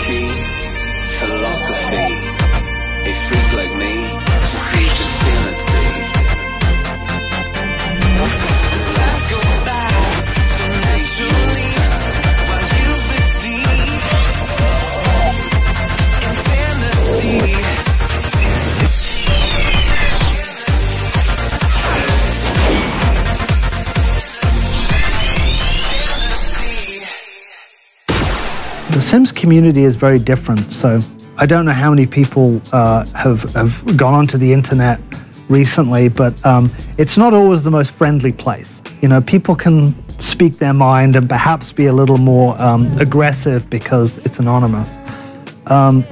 Psychology, philosophy. A freak like me just needs infinity. The time goes by so naturally while you receive infinity. The Sims community is very different, so I don't know how many people have gone onto the internet recently, but it's not always the most friendly place. You know, people can speak their mind and perhaps be a little more aggressive because it's anonymous. And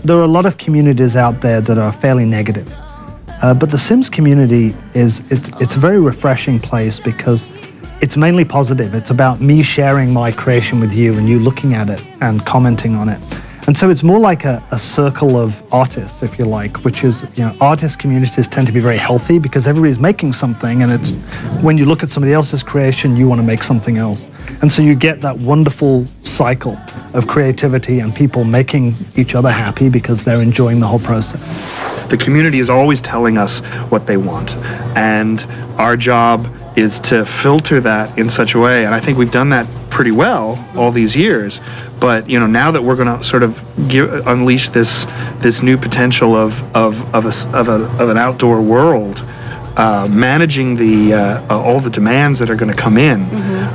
there are a lot of communities out there that are fairly negative. But the Sims community it's a very refreshing place because it's mainly positive. It's about me sharing my creation with you and you looking at it and commenting on it. And so it's more like a circle of artists, if you like, which is, you know, artist communities tend to be very healthy because everybody's making something, and it's when you look at somebody else's creation, you want to make something else. And so you get that wonderful cycle of creativity and people making each other happy because they're enjoying the whole process. The community is always telling us what they want, and our job is to filter that in such a way, and I think we've done that pretty well all these years. But you know, now that we're going to sort of unleash this new potential of an outdoor world, managing all the demands that are going to come in,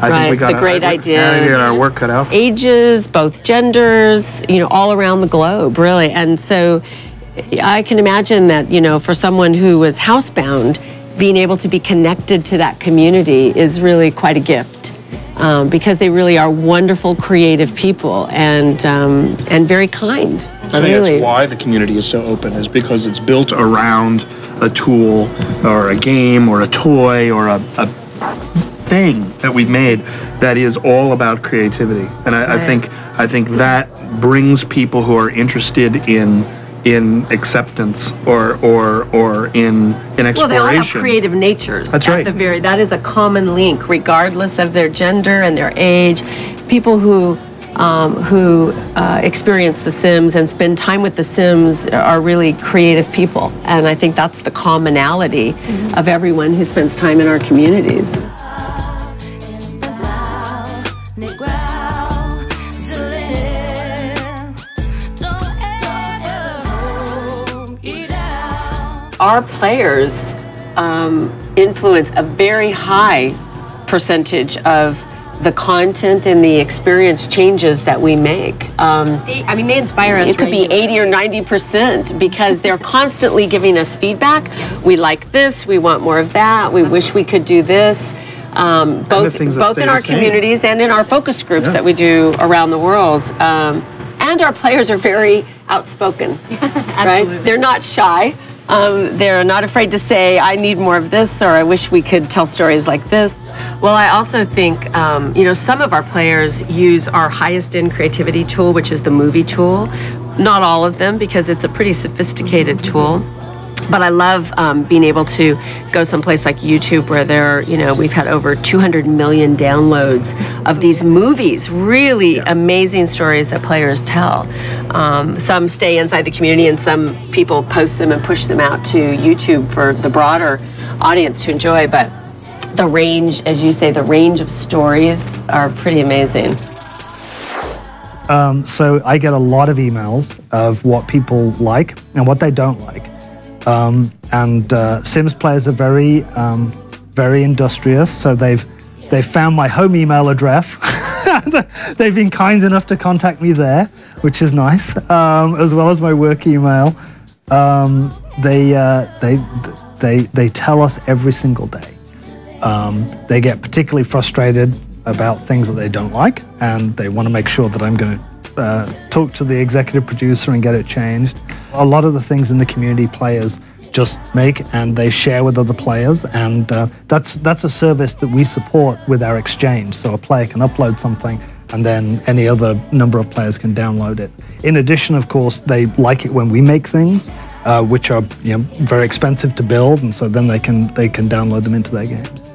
I think we got the great ideas, get our work cut out. Ages, both genders, you know, all around the globe, really. And so I can imagine that, you know, for someone who was housebound, being able to be connected to that community is really quite a gift, because they really are wonderful, creative people and very kind. I think that's why the community is so open, is because it's built around a tool or a game or a toy or a thing that we've made that is all about creativity. And I think that brings people who are interested in acceptance or in exploration. Well, they all have creative natures. That's right. That is a common link, regardless of their gender and their age. People who experience The Sims and spend time with The Sims are really creative people, and I think that's the commonality of everyone who spends time in our communities. Our players influence a very high percentage of the content and the experience changes that we make. I mean, they inspire us. It could be 80 or 90% because they're constantly giving us feedback. We like this, we want more of that, we wish we could do this. Both in our communities and in our focus groups that we do around the world. And our players are very outspoken, right? They're not shy. They're not afraid to say, I need more of this, or I wish we could tell stories like this. Well, I also think, you know, some of our players use our highest end creativity tool, which is the movie tool. Not all of them, because it's a pretty sophisticated tool. But I love being able to go someplace like YouTube where we've had over 200 million downloads of these movies, really amazing stories that players tell. Some stay inside the community and some people post them and push them out to YouTube for the broader audience to enjoy. But the range, as you say, the range of stories are pretty amazing. So I get a lot of emails of what people like and what they don't like. Sims players are very, very industrious. So they've found my home email address. They've been kind enough to contact me there, which is nice, as well as my work email. They tell us every single day. They get particularly frustrated about things that they don't like, and they want to make sure that I'm going to talk to the executive producer and get it changed. A lot of the things in the community players just make and they share with other players, and that's a service that we support with our exchange. So a player can upload something and then any other number of players can download it. In addition, of course, they like it when we make things, which are very expensive to build, and so then they can download them into their games.